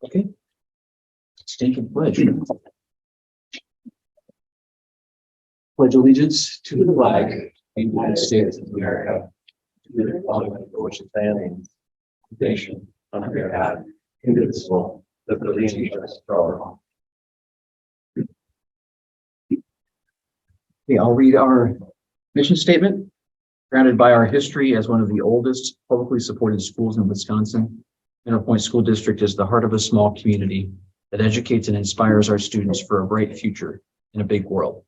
Okay. Let's take a pledge. Pledge allegiance to the flag of the United States of America, to the republic for which it stands, nation under God, indivisible, with liberty and justice for all. Okay, I'll read our mission statement. Grounded by our history as one of the oldest publicly supported schools in Wisconsin, Interpoint School District is the heart of a small community that educates and inspires our students for a bright future in a big world.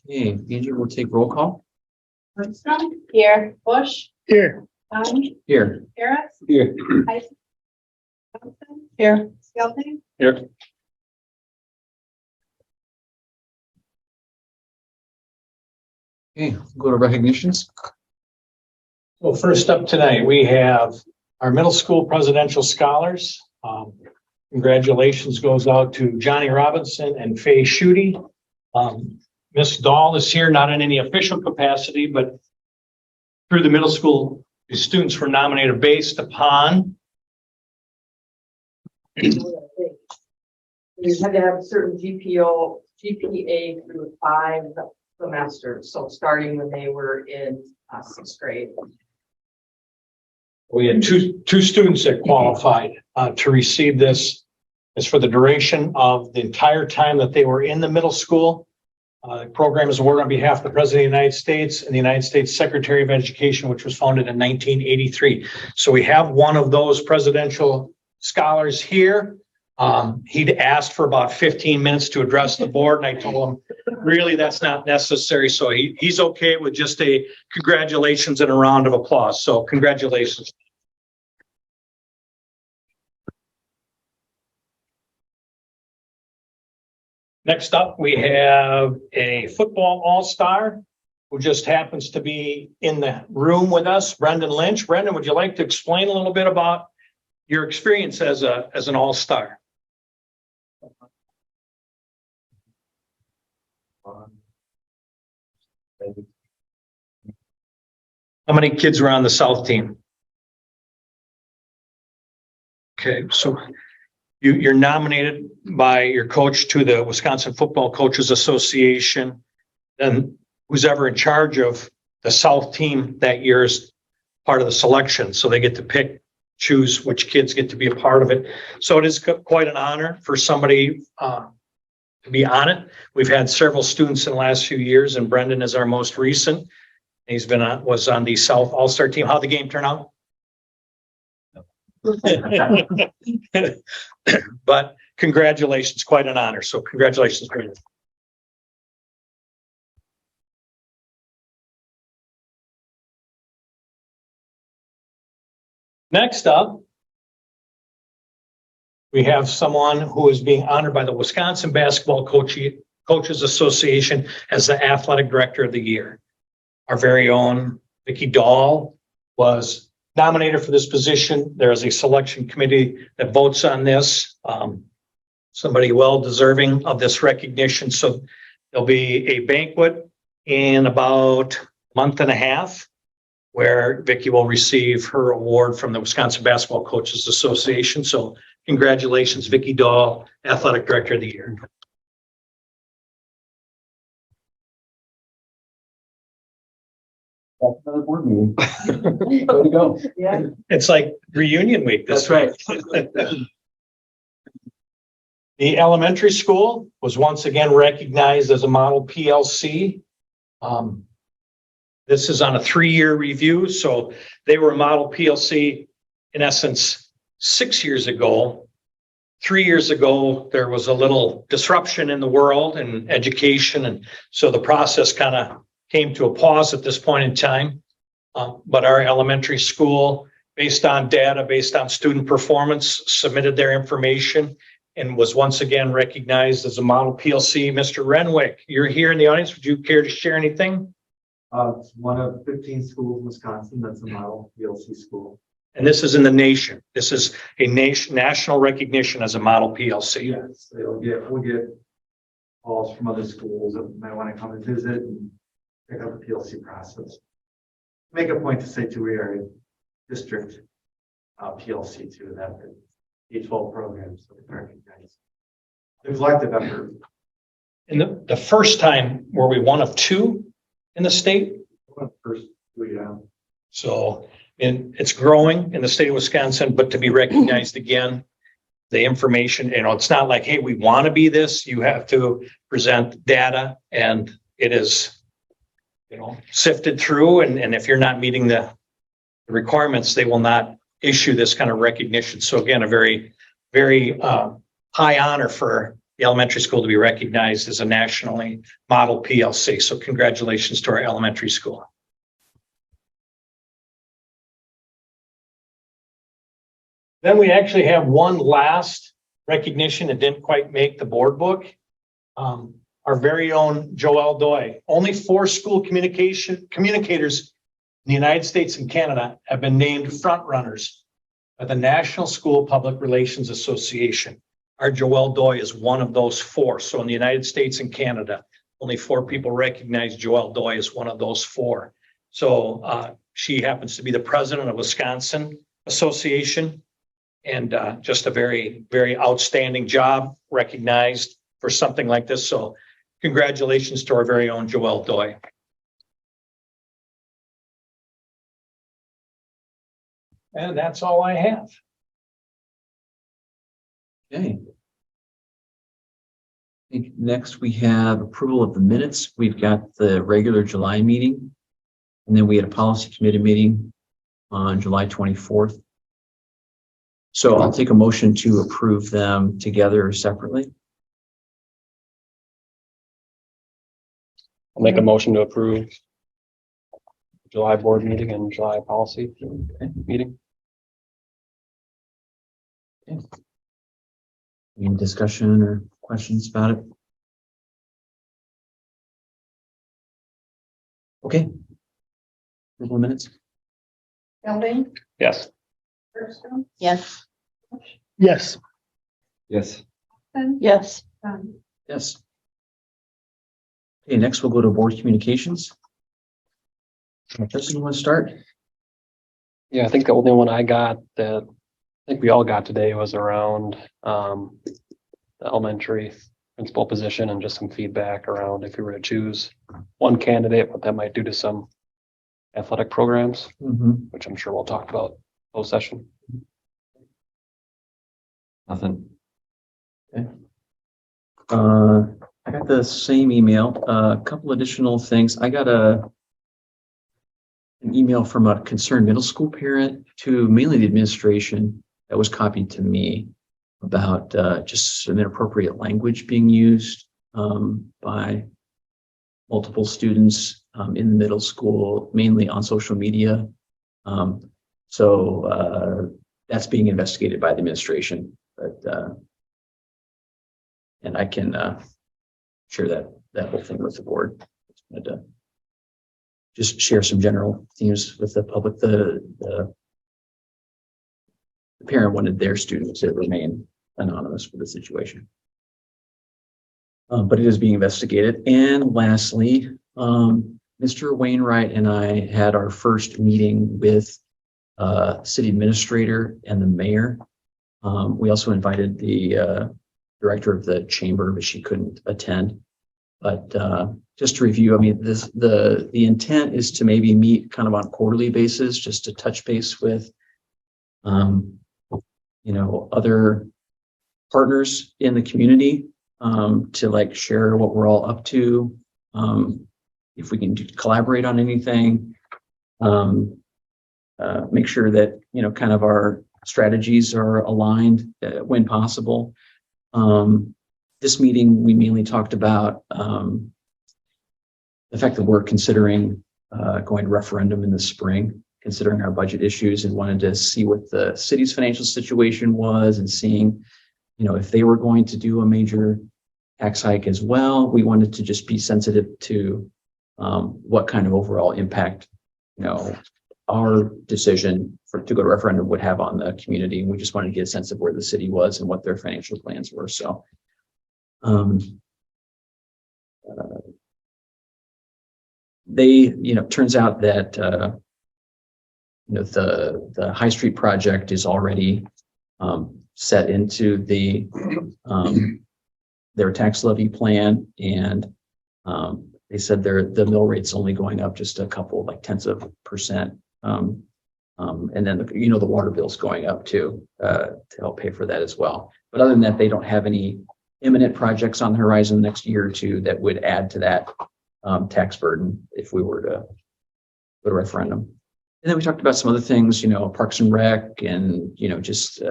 Okay, Andrew, we'll take roll call. Armstrong. Here. Bush. Here. Donnie. Here. Harris. Here. Tyson. Johnson. Here. Skelton. Here. Okay, go to recognitions. Well, first up tonight, we have our middle school presidential scholars. Congratulations goes out to Johnny Robinson and Faye Schutte. Miss Dahl is here, not in any official capacity, but through the middle school, the students were nominated based upon. You had to have a certain GPA through 5 semesters. So starting when they were in 6th grade. We had two students that qualified to receive this. It's for the duration of the entire time that they were in the middle school. The program is awarded on behalf of the President of the United States and the United States Secretary of Education, which was founded in 1983. So we have one of those presidential scholars here. He'd asked for about 15 minutes to address the board, and I told him, really, that's not necessary. So he's okay with just a congratulations and a round of applause. So congratulations. Next up, we have a football all-star who just happens to be in the room with us, Brendan Lynch. Brendan, would you like to explain a little bit about your experience as an all-star? How many kids were on the South team? Okay, so you're nominated by your coach to the Wisconsin Football Coaches Association, and who's ever in charge of the South team that year is part of the selection. So they get to choose which kids get to be a part of it. So it is quite an honor for somebody to be on it. We've had several students in the last few years, and Brendan is our most recent. He's was on the South All-Star team. How'd the game turn out? But congratulations, quite an honor. So congratulations, Brendan. Next up, we have someone who is being honored by the Wisconsin Basketball Coaches Association as the Athletic Director of the Year. Our very own Vicki Dahl was nominated for this position. There is a selection committee that votes on this. Somebody well deserving of this recognition. So there'll be a banquet in about a month and a half where Vicki will receive her award from the Wisconsin Basketball Coaches Association. So congratulations, Vicki Dahl, Athletic Director of the Year. That's another board meeting. Way to go. Yeah. It's like reunion week. That's right. The elementary school was once again recognized as a model PLC. This is on a 3-year review. So they were a model PLC in essence 6 years ago. 3 years ago, there was a little disruption in the world and education. And so the process kind of came to a pause at this point in time. But our elementary school, based on data, based on student performance, submitted their information and was once again recognized as a model PLC. Mr. Renwick, you're here in the audience. Would you care to share anything? It's one of 15 schools in Wisconsin that's a model PLC school. And this is in the nation. This is a national recognition as a model PLC. Yes, we'll get calls from other schools that might want to come and visit and pick up the PLC process. Make a point to say too, we are a district PLC too, that K-12 programs so we recognize the collective effort. And the first time were we one of two in the state? First, So, and it's growing in the state of Wisconsin, but to be recognized again, the information, you know, it's not like, hey, we want to be this. You have to present data, and it is, you know, sifted through. And if you're not meeting the requirements, they will not issue this kind of recognition. So again, a very, very high honor for the elementary school to be recognized as a nationally model PLC. So congratulations to our elementary school. Then we actually have one last recognition that didn't quite make the board book. Our very own Joelle Doi. Only 4 school communicators in the United States and Canada have been named front runners by the National School Public Relations Association. Our Joelle Doi is one of those 4. So in the United States and Canada, only 4 people recognize Joelle Doi as one of those 4. So she happens to be the president of Wisconsin Association. And just a very, very outstanding job, recognized for something like this. So congratulations to our very own Joelle Doi. And that's all I have. Okay. I think next we have approval of the minutes. We've got the regular July meeting, and then we had a policy committee meeting on July 24th. So I'll take a motion to approve them together or separately. I'll make a motion to approve July board meeting and July policy meeting. Any discussion or questions about it? Okay. Approval of minutes. Belding? Yes. Bergstrom? Yes. Yes. Yes. Johnson? Yes. Dunn? Yes. Okay, next we'll go to board communications. Justin, you want to start? Yeah, I think the only one I got that I think we all got today was around the elementary principal position and just some feedback around if we were to choose one candidate, what that might do to some athletic programs, which I'm sure we'll talk about closed session. Nothing. Okay. I got the same email. A couple additional things. I got an email from a concerned middle school parent to mainly the administration that was copied to me about just some inappropriate language being used by multiple students in the middle school, mainly on social media. So that's being investigated by the administration, but and I can share that whole thing with the board. Just share some general themes with the public. The parent wanted their student to remain anonymous for the situation. But it is being investigated. And lastly, Mr. Wainwright and I had our first meeting with city administrator and the mayor. We also invited the director of the chamber, but she couldn't attend. But just to review, I mean, the intent is to maybe meet kind of on a quarterly basis, just to touch base with, other partners in the community, to like share what we're all up to, if we can collaborate on anything, make sure that kind of our strategies are aligned when possible. This meeting, we mainly talked about the fact that we're considering going to referendum in the spring, considering our budget issues, and wanted to see what the city's financial situation was and seeing, if they were going to do a major tax hike as well. We wanted to just be sensitive to what kind of overall impact, our decision to go to referendum would have on the community. And we just wanted to get a sense of where the city was and what their financial plans were. So they, turns out that the High Street project is already set into their tax levy plan, and they said the mill rate's only going up just a couple, like tenths of %. And then, the water bill's going up too, to help pay for that as well. But other than that, they don't have any imminent projects on the horizon next year or two that would add to that tax burden if we were to go to referendum. And then we talked about some other things, Parks and Rec, and, just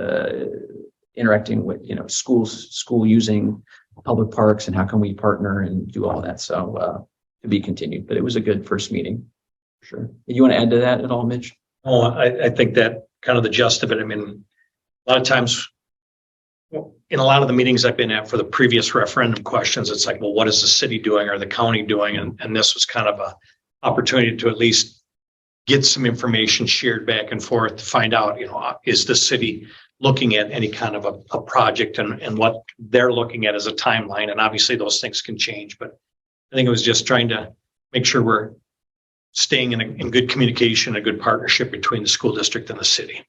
interacting with, school using public parks, and how can we partner and do all that. So to be continued, but it was a good first meeting. For sure. You want to add to that at all, Mitch? Oh, I think that kind of the gist of it. I mean, a lot of times in a lot of the meetings I've been at for the previous referendum questions, it's like, well, what is the city doing or the county doing? And this was kind of a opportunity to at least get some information shared back and forth to find out, is the city looking at any kind of a project, and what they're looking at as a timeline. And obviously those things can change, but I think it was just trying to make sure we're staying in good communication, a good partnership between the school district and the city.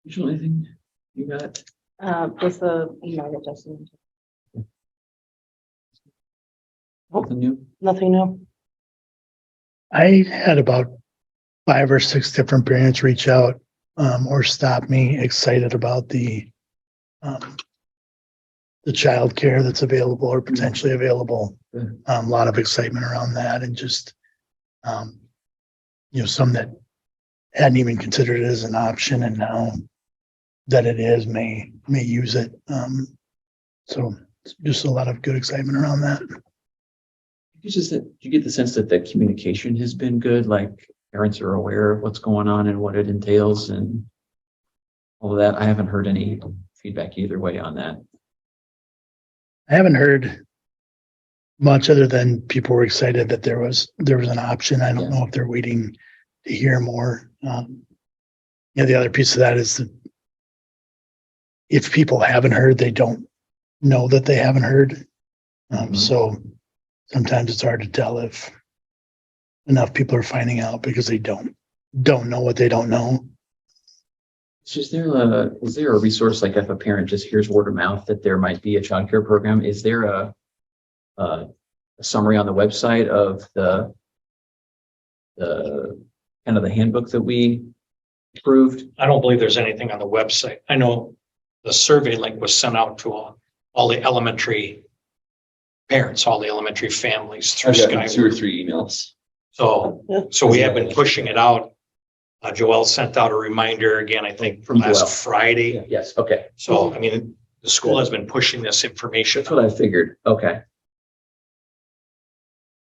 Anything you got? Just the email that Justin. Nothing new? Nothing new. I had about 5 or 6 different parents reach out or stop me excited about the childcare that's available or potentially available. Good. A lot of excitement around that, and just some that hadn't even considered it as an option, and now that it is may use it. So just a lot of good excitement around that. Do you get the sense that the communication has been good? Like parents are aware of what's going on and what it entails and all of that? I haven't heard any feedback either way on that. I haven't heard much other than people were excited that there was an option. I don't know if they're waiting to hear more. The other piece of that is that if people haven't heard, they don't know that they haven't heard. So sometimes it's hard to tell if enough people are finding out because they don't know what they don't know. Is there a resource, like if a parent just hears word of mouth that there might be a childcare program? Is there a summary on the website of the kind of the handbook that we approved? I don't believe there's anything on the website. I know the survey link was sent out to all the elementary parents, all the elementary families through Skype. 2 or 3 emails. So we have been pushing it out. Joelle sent out a reminder again, I think From last Joelle. Friday. Yes. Okay. So, I mean, the school has been pushing this information. That's what I figured. Okay.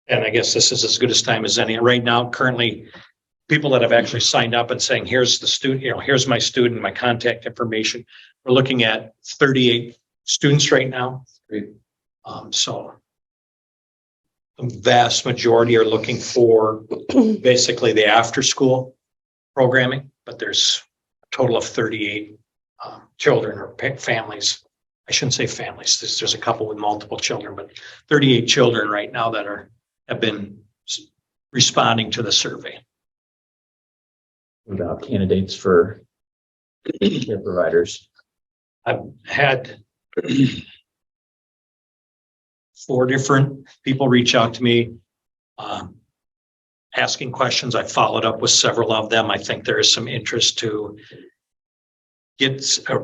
And I guess this is as good a time as any. Right now, currently, people that have actually signed up and saying, here's the student, here's my student, my contact information. We're looking at 38 students right now. Great. So the vast majority are looking for basically the after school programming, but there's a total of 38 children or families. I shouldn't say families. There's a couple with multiple children, but 38 children right now that have been responding to the survey. What about candidates for care providers? I've had 4 different people reach out to me asking questions. I followed up with several of them. I think there is some interest to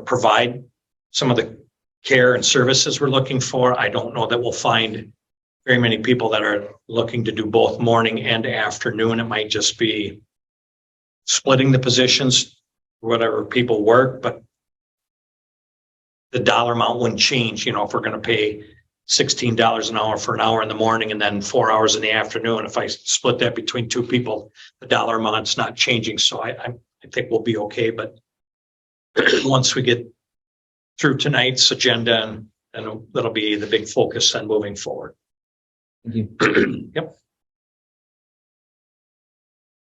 provide some of the care and services we're looking for. I don't know that we'll find very many people that are looking to do both morning and afternoon. It might just be splitting the positions, whatever people work, but the dollar amount wouldn't change. If we're going to pay $16 an hour for an hour in the morning and then 4 hours in the afternoon, if I split that between 2 people, the dollar amount's not changing. So I think we'll be okay. But once we get through tonight's agenda, and that'll be the big focus on moving forward. Thank you. Yep.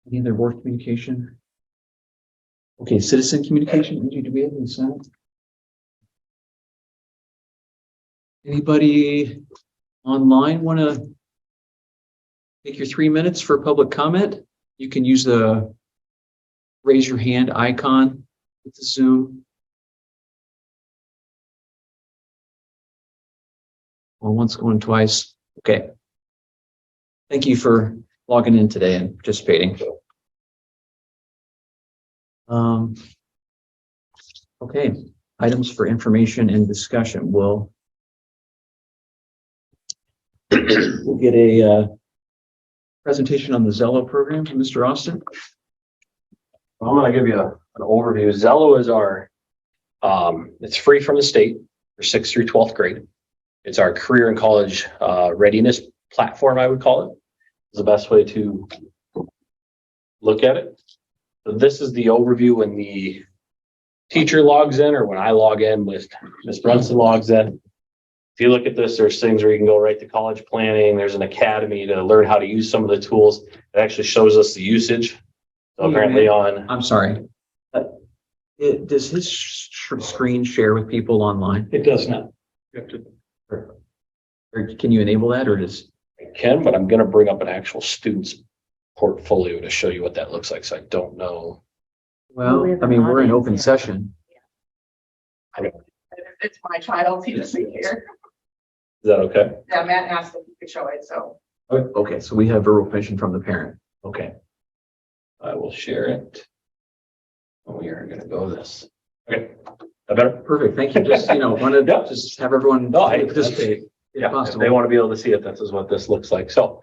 Any other board communication? Okay, citizen communication. Angie, do we have any sound? Anybody online want to take your 3 minutes for public comment. You can use the raise your hand icon with the Zoom. Well, once, going twice. Okay. Thank you for logging in today and participating. Okay, items for information and discussion. We'll get a presentation on the Zello program from Mr. Austin. I'm gonna give you an overview. Zello is our, it's free from the state for 6th through 12th grade. It's our career and college readiness platform, I would call it. Is the best way to look at it. So this is the overview when the teacher logs in or when I log in with Ms. Brunson logs in. If you look at this, there's things where you can go right to college planning. There's an academy to learn how to use some of the tools. It actually shows us the usage. So apparently on, I'm sorry. Does his screen share with people online? It does not. You have to, or can you enable that, or does? I can, but I'm going to bring up an actual student's portfolio to show you what that looks like. So I don't know. Well, I mean, we're in open session. It's my child, he doesn't care. Is that okay? Yeah, Matt asked if he could show it, so. Okay, so we have verbal permission from the parent. Okay. I will share it. We are going to go this. Okay. That better? Perfect, thank you. Just, wanted Yeah. to just have everyone No, hey, participate. If Yeah, if possible. they want to be able to see it, this is what this looks like. So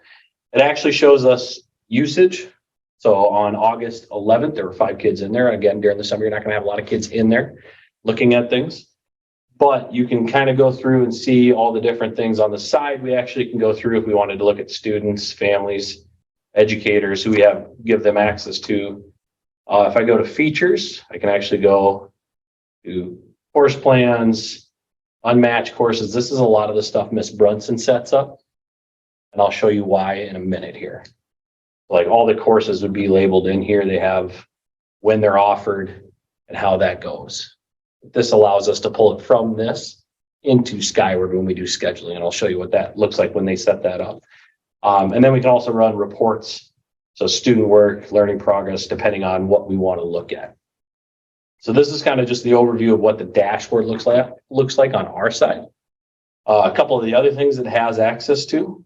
it actually shows us usage. So on August 11th, there were 5 kids in there. Again, during the summer, you're not going to have a lot of kids in there looking at things. But you can kind of go through and see all the different things on the side. We actually can go through if we wanted to look at students, families, educators who we have, give them access to. If I go to features, I can actually go to course plans, unmatched courses. This is a lot of the stuff Miss Brunson sets up. And I'll show you why in a minute here. Like all the courses would be labeled in here. They have when they're offered and how that goes. This allows us to pull it from this into Skyward when we do scheduling. And I'll show you what that looks like when they set that up. And then we can also run reports. So student work, learning progress, depending on what we want to look at. So this is kind of just the overview of what the dashboard looks like on our side. A couple of the other things it has access to,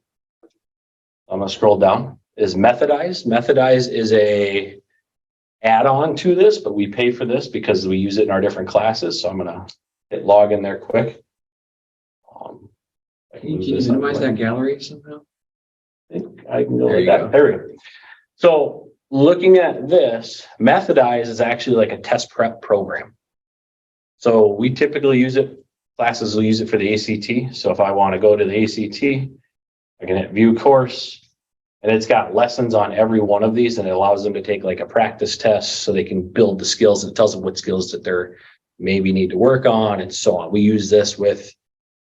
I'm going to scroll down, is Methodize. Methodize is a add-on to this, but we pay for this because we use it in our different classes. So I'm going to hit log in there quick. Can you minimize that gallery somehow? I think I can go There like you that. go. There we go. So looking at this, Methodize is actually like a test prep program. So we typically use it, classes will use it for the ACT. So if I want to go to the ACT, I can hit view course and it's got lessons on every one of these and it allows them to take like a practice test so they can build the skills. It tells them what skills that they're maybe need to work on and so on. We use this with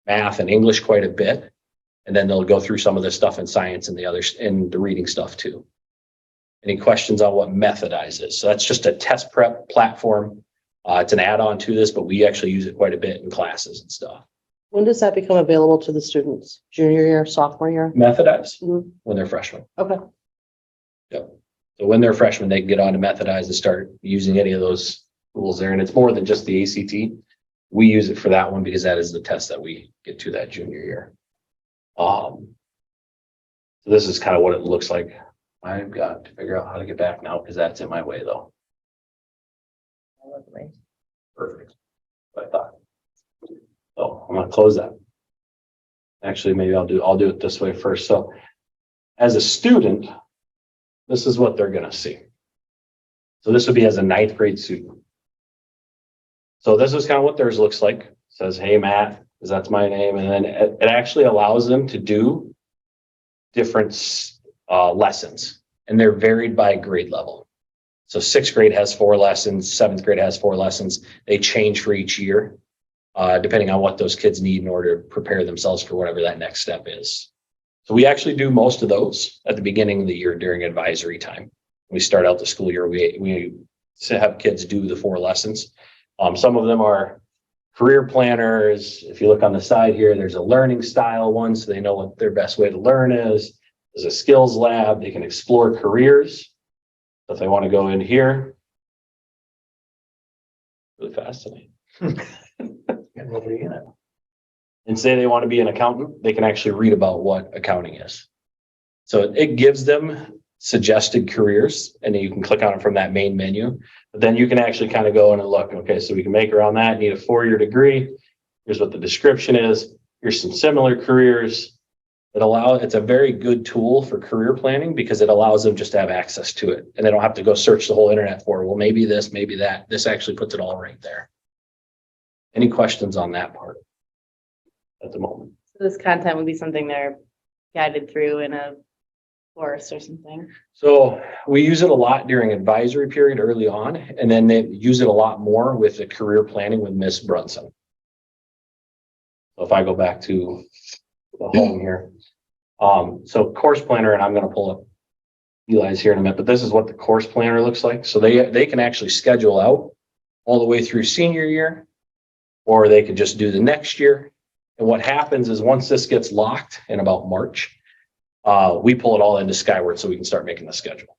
math and English quite a bit. And then they'll go through some of the stuff in science and the others in the reading stuff too. Any questions on what Methodize is? So that's just a test prep platform. It's an add-on to this, but we actually use it quite a bit in classes and stuff. When does that become available to the students? Junior year, sophomore year? Methodize Mhm. when they're freshmen. Okay. So when they're freshmen, they can get on to Methodize and start using any of those tools there. And it's more than just the ACT. We use it for that one because that is the test that we get to that junior year. So this is kind of what it looks like. I've got to figure out how to get back now because that's in my way though. Perfect. What I thought. So I'm going to close that. Actually, maybe I'll do it this way first. So as a student, this is what they're going to see. So this would be as a 9th grade student. So this is kind of what theirs looks like. It says, hey, Matt, because that's my name. And then it actually allows them to do different lessons and they're varied by grade level. So 6th grade has 4 lessons, 7th grade has 4 lessons. They change for each year, depending on what those kids need in order to prepare themselves for whatever that next step is. So we actually do most of those at the beginning of the year during advisory time. We start out the school year, we have kids do the 4 lessons. Some of them are career planners. If you look on the side here, there's a learning style one, so they know what their best way to learn is. There's a skills lab. They can explore careers. If they want to go in here. Really fascinating. Got nobody in it. And say they want to be an accountant, they can actually read about what accounting is. So it gives them suggested careers, and then you can click on it from that main menu. But then you can actually kind of go in and look, okay, so we can make around that, need a 4-year degree. Here's what the description is. Here's some similar careers. It's a very good tool for career planning because it allows them just to have access to it. And they don't have to go search the whole internet for, well, maybe this, maybe that. This actually puts it all right there. Any questions on that part at the moment? So this content would be something they're guided through in a course or something. So we use it a lot during advisory period early on, and then they use it a lot more with the career planning with Miss Brunson. So if I go back to the home here, so course planner, and I'm going to pull up Eli's here in a minute, but this is what the course planner looks like. So they can actually schedule out all the way through senior year, or they could just do the next year. And what happens is once this gets locked in about March, we pull it all into Skyward so we can start making the schedule.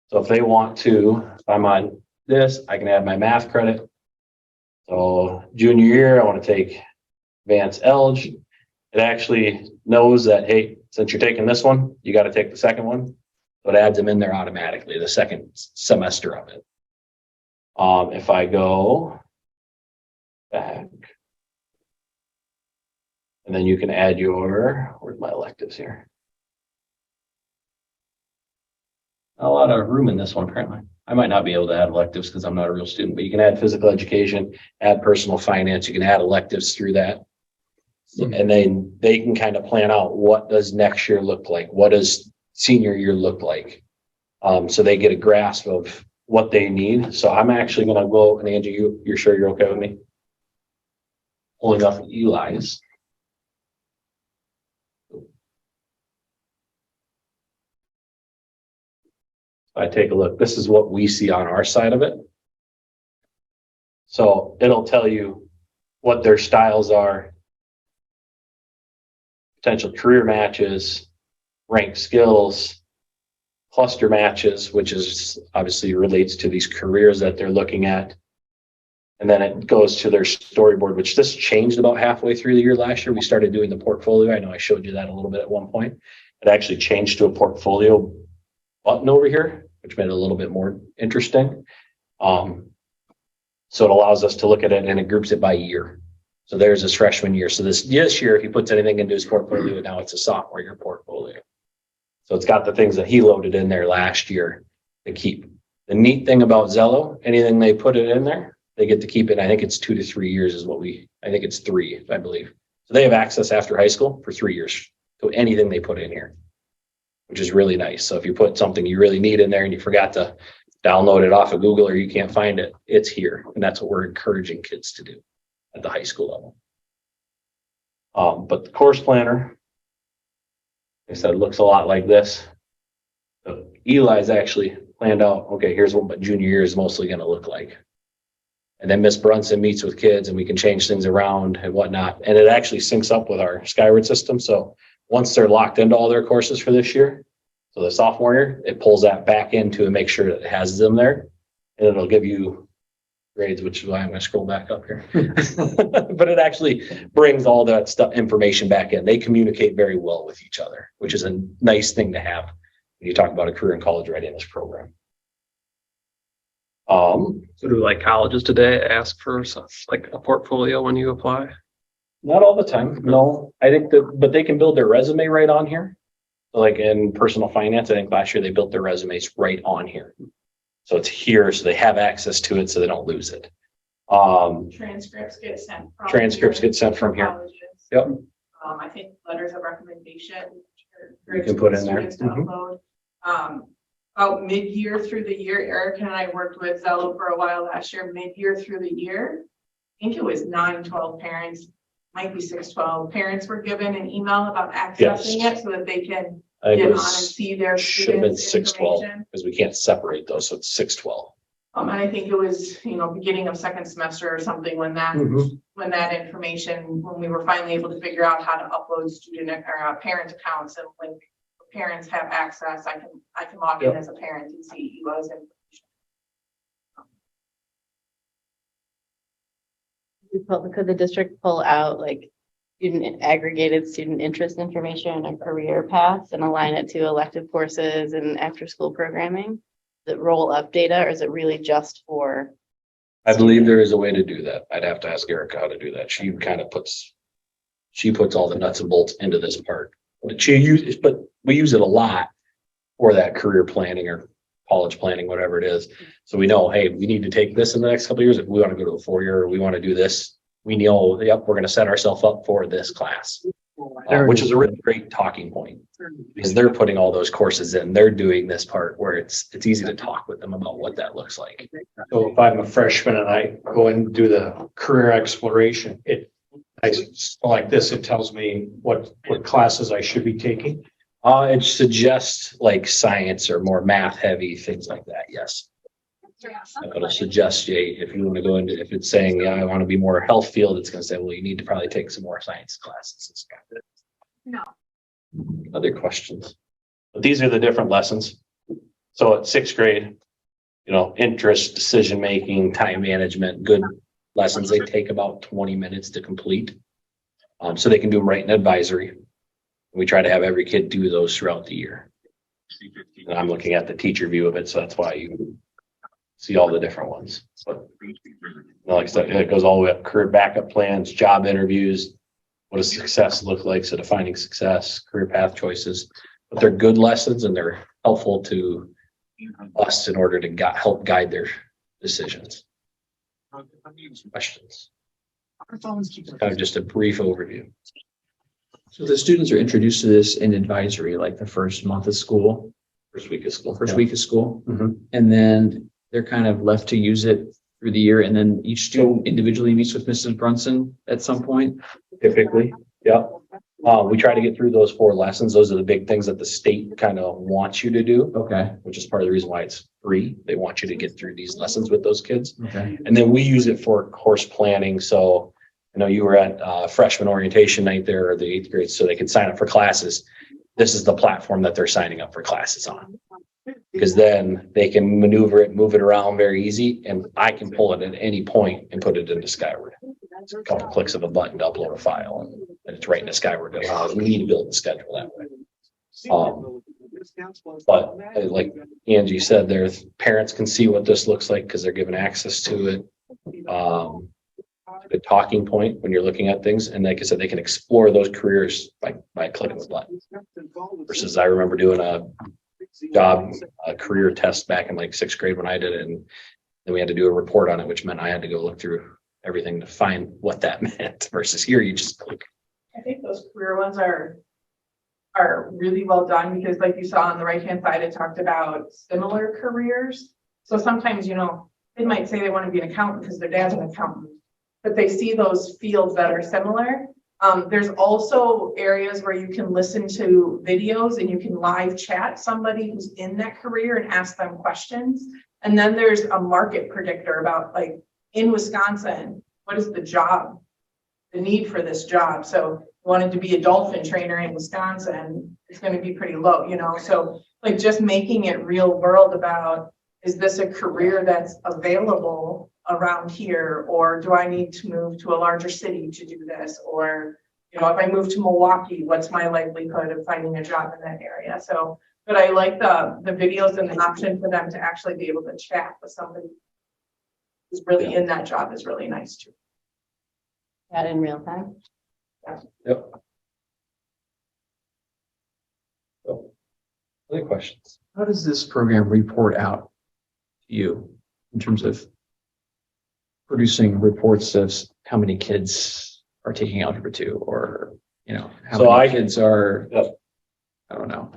So if they want to, if I'm on this, I can add my math credit. So junior year, I want to take advanced algebra. It actually knows that, hey, since you're taking this one, you got to take the second one. So it adds them in there automatically, the second semester of it. If I go back, and then you can add where's my electives here? Not a lot of room in this one, apparently. I might not be able to add electives because I'm not a real student, but you can add physical education, add personal finance. You can add electives through that. And then they can kind of plan out what does next year look like? What does senior year look like? So they get a grasp of what they need. So I'm actually going to go, and Angie, you're sure you're okay with me? Pulling up Eli's. I take a look, this is what we see on our side of it. So it'll tell you what their styles are, potential career matches, ranked skills, cluster matches, which is obviously relates to these careers that they're looking at. And then it goes to their storyboard, which this changed about halfway through the year last year. We started doing the portfolio. I know I showed you that a little bit at one point. It actually changed to a portfolio button over here, which made it a little bit more interesting. So it allows us to look at it and it groups it by year. So there's his freshman year. So this year, if he puts anything into his portfolio, now it's a sophomore year portfolio. So it's got the things that he loaded in there last year to keep. The neat thing about Zello, anything they put it in there, they get to keep it. I think it's 2 to 3 years is what I think it's 3, I believe. So they have access after high school for 3 years to anything they put in here, which is really nice. So if you put something you really need in there and you forgot to download it off of Google or you can't find it, it's here. And that's what we're encouraging kids to do at the high school level. But the course planner, like I said, looks a lot like this. So Eli's actually planned out, okay, here's what junior year is mostly going to look like. And then Miss Brunson meets with kids and we can change things around and whatnot. And it actually syncs up with our Skyward system. So once they're locked into all their courses for this year, so the sophomore year, it pulls that back into and make sure that it has them there. And it'll give you grades, which is why I'm going to scroll back up here. But it actually brings all that stuff, information back in. They communicate very well with each other, which is a nice thing to have when you talk about a career and college readiness program. So do like colleges today ask for like a portfolio when you apply? Not all the time. No, I think but they can build their resume right on here. So like in personal finance, I think last year they built their resumes right on here. So it's here, so they have access to it so they don't lose it. Transcripts get sent from here. Colleges. Yep. I think letters of recommendation. You can put in there. Students to upload. About mid-year through the year, Erica and I worked with Zello for a while last year, mid-year through the year. I think it was 9-12 parents, might be 6-12 parents were given an email about accessing it so that they can I think get it on and was, see their should have been students' 6-12 information. because we can't separate those. So it's 6-12. And I think it was, beginning of second semester or something when that information, when we were finally able to figure out how to upload student or parent accounts and link parents have access. I can log in as a parent and see ELO's information. Could the district pull out like aggregated student interest information and career paths and align it to elective courses and after-school programming? That roll up data, or is it really just for? I believe there is a way to do that. I'd have to ask Erica how to do that. She kind of puts all the nuts and bolts into this part. But we use it a lot for that career planning or college planning, whatever it is. So we know, hey, we need to take this in the next couple of years. If we want to go to a 4-year or we want to do this, we know, yep, we're going to set ourselves up for this class, which is a really great talking point because they're putting all those courses in. They're doing this part where it's easy to talk with them about what that looks like. So if I'm a freshman and I go and do the career exploration, I like this, it tells me what classes I should be taking. It suggests like science or more math heavy things like that. Yes. It'll suggest if you want to go into, if it's saying, yeah, I want to be more health field, it's going to say, well, you need to probably take some more science classes. No. Other questions? But these are the different lessons. So at 6th grade, interest, decision making, time management, good lessons. They take about 20 minutes to complete. So they can do them right in advisory. We try to have every kid do those throughout the year. And I'm looking at the teacher view of it, so that's why you see all the different ones. But like I said, it goes all the way up, career backup plans, job interviews, what does success look like? So defining success, career path choices. But they're good lessons and they're helpful to us in order to help guide their decisions. Questions? Kind of just a brief overview. So the students are introduced to this in advisory, like the first month of school, First week of school. week of school. Mhm. And then they're kind of left to use it through the year. And then each student individually meets with Mrs. Brunson at some point. Typically, yeah. We try to get through those 4 lessons. Those are the big things that the state kind of wants you to do, Okay. which is part of the reason why it's free. They want you to get through these lessons with those kids. Okay. And then we use it for course planning. So I know you were at freshman orientation night there, or the 8th grade, so they could sign up for classes. This is the platform that they're signing up for classes on. Because then they can maneuver it, move it around very easy, and I can pull it at any point and put it into Skyward. It's a couple clicks of a button to upload a file, and it's right into Skyward. It allows me to build the schedule that way. But like Angie said, there's parents can see what this looks like because they're given access to it. The talking point when you're looking at things, and like I said, they can explore those careers by clicking the button. Versus I remember doing a career test back in like 6th grade when I did it, and then we had to do a report on it, which meant I had to go look through everything to find what that meant. Versus here, you just click. I think those career ones are really well done because like you saw on the right-hand side, it talked about similar careers. So sometimes, they might say they want to be an accountant because their dad's an accountant, but they see those fields that are similar. There's also areas where you can listen to videos and you can live chat somebody who's in that career and ask them questions. And then there's a market predictor about like in Wisconsin, what is the need for this job? So wanted to be a dolphin trainer in Wisconsin, it's going to be pretty low, so like just making it real world about, is this a career that's available around here, or do I need to move to a larger city to do this? Or, if I move to Milwaukee, what's my likelihood of finding a job in that area? So, but I like the videos and the option for them to actually be able to chat with somebody who's really in that job is really nice too. That in real time. Yep. So, other questions? How does this program report out to you in terms of producing reports of how many kids are taking Algebra 2 or, how So many kids are, Yep. I don't know,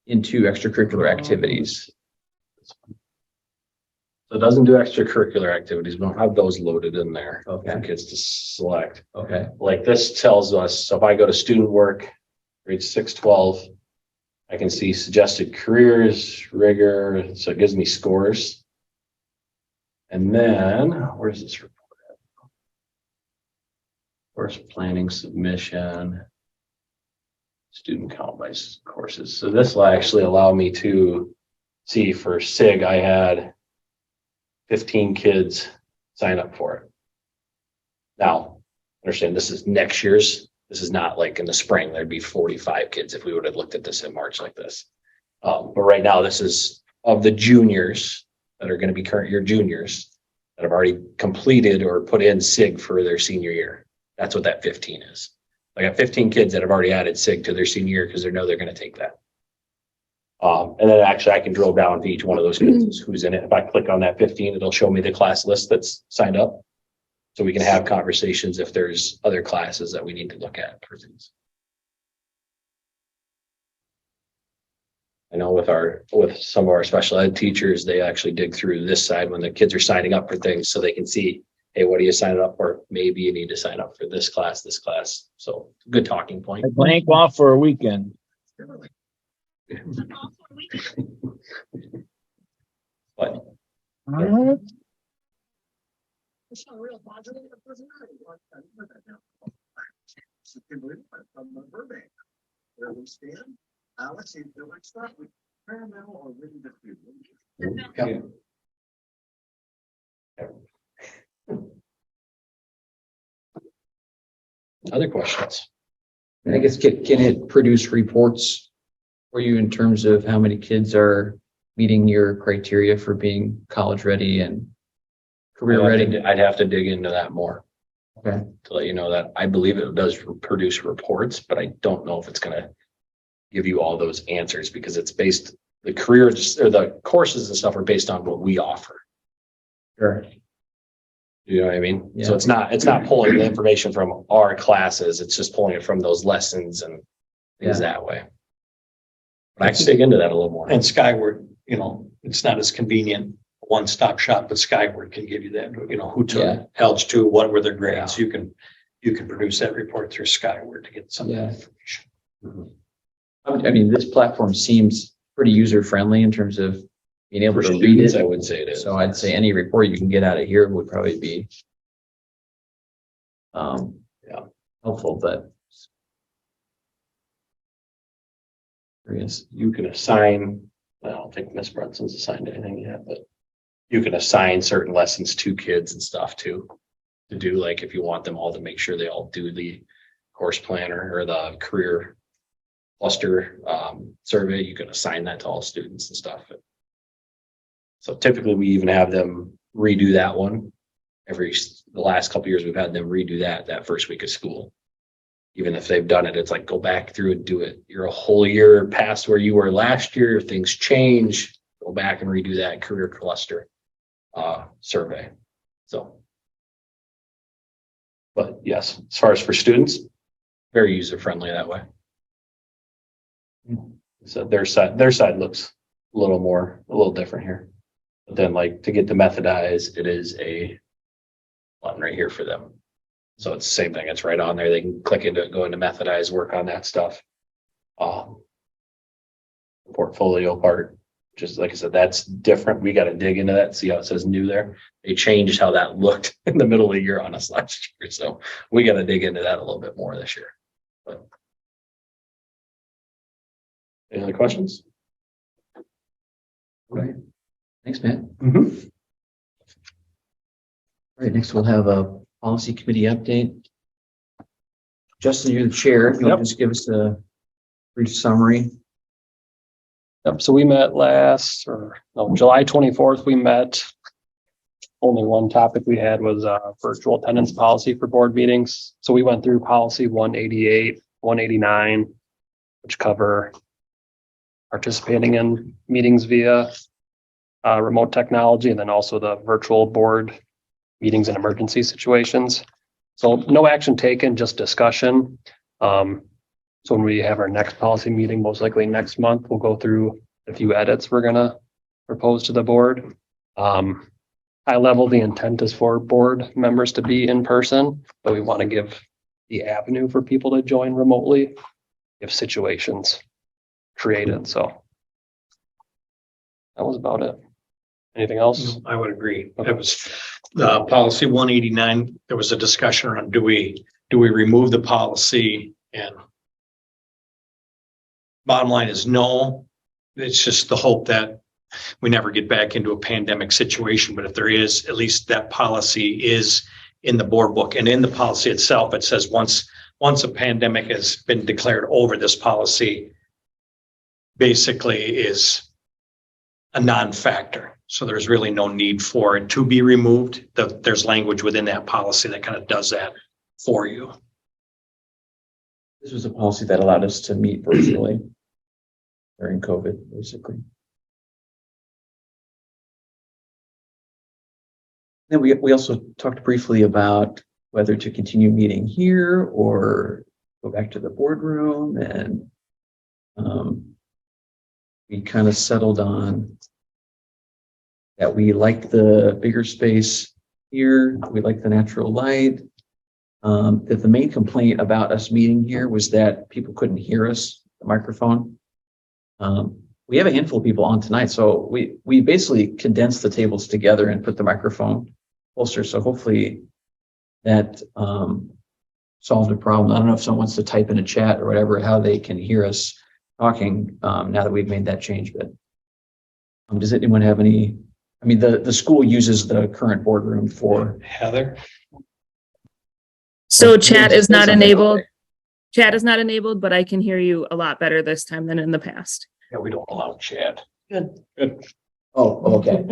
into extracurricular activities? So it doesn't do extracurricular activities. We don't have those loaded in there Okay. for kids to select. Okay. Like this tells us, so if I go to student work, grades 6-12, I can see suggested careers, rigor, so it gives me scores. And then, where's this report at? Course planning submission, student count by courses. So this will actually allow me to see for SIG, I had 15 kids sign up for it. Now, understand this is next year's. This is not like in the spring, there'd be 45 kids if we would have looked at this in March like this. But right now, this is of the juniors that are going to be current year juniors that have already completed or put in SIG for their senior year. That's what that 15 is. I got 15 kids that have already added SIG to their senior year because they know they're going to take that. And then actually I can drill down to each one of those kids who's in it. If I click on that 15, it'll show me the class list that's signed up. So we can have conversations if there's other classes that we need to look at for things. I know with some of our special ed teachers, they actually dig through this side when the kids are signing up for things so they can see, hey, what are you signing up for? Maybe you need to sign up for this class. So good talking point. Blank off for a weekend. But yeah. Other questions? I guess, can it produce reports for you in terms of how many kids are meeting your criteria for being college ready and career ready? I'd have to dig into that more. Okay. To let you know that I believe it does produce reports, but I don't know if it's going to give you all those answers because it's based, the careers or the courses and stuff are based on what we offer. Sure. You know what I mean? Yeah. So it's not pulling the information from our classes. It's just pulling it from those lessons and things that way. But I can dig into that a little more. And Skyward, it's not as convenient, one-stop shop, but Skyward can give you that, who took Algebra 2, what were their grades? You can produce that report through Skyward to get some of that information. Mhm. I mean, this platform seems pretty user friendly in terms of being able For to read students, it. I would say it is. So I'd say any report you can get out of here would probably be helpful, but curious. You can assign, I don't think Miss Brunson's assigned anything yet, but you can assign certain lessons to kids and stuff too. To do, like, if you want them all to make sure they all do the course planner or the career cluster survey, you can assign that to all students and stuff. So typically we even have them redo that one. The last couple of years we've had them redo that first week of school. Even if they've done it, it's like, go back through and do it. You're a whole year past where you were last year, things change, go back and redo that career cluster survey. So, but yes, as far as for students, very user friendly that way. So their side looks a little different here. But then, like, to get to Methodize, it is a button right here for them. So it's the same thing. It's right on there. They can click into it, go into Methodize, work on that stuff. Portfolio part, just like I said, that's different. We got to dig into that, see how it says new there. They changed how that looked in the middle of the year on us last year. So we got to dig into that a little bit more this year. But any other questions? Right. Thanks, Matt. Mm-hmm. All right, next we'll have a policy committee update. Justin, you're the chair. You'll Yep. just give us a brief summary. Yep, so we met July 24th, we met. Only one topic we had was virtual attendance policy for board meetings. So we went through policy 188, 189, which cover participating in meetings via remote technology, and then also the virtual board meetings in emergency situations. So no action taken, just discussion. So when we have our next policy meeting, most likely next month, we'll go through a few edits we're gonna propose to the board. High level, the intent is for board members to be in person, but we want to give the avenue for people to join remotely if situations created. So that was about it. Anything else? I would agree. That was policy 189. There was a discussion around, do we remove the policy and bottom line is no. It's just the hope that we never get back into a pandemic situation. But if there is, at least that policy is in the board book, and in the policy itself, it says once a pandemic has been declared over, this policy basically is a non-factor. So there's really no need for it to be removed. There's language within that policy that kind of does that for you. This was a policy that allowed us to meet virtually during COVID, basically. Then we also talked briefly about whether to continue meeting here or go back to the boardroom, and we kind of settled on that we like the bigger space here. We like the natural light. That the main complaint about us meeting here was that people couldn't hear us, the microphone. We have a handful of people on tonight, so we basically condensed the tables together and put the microphone closer. So hopefully that solved a problem. I don't know if someone wants to type in a chat or whatever, how they can hear us talking now that we've made that change. But does anyone have any? I mean, the school uses the current boardroom for. Heather? So chat is not enabled. Chat is not enabled, but I can hear you a lot better this time than in the past. Yeah, we don't allow chat. Good. Oh, okay.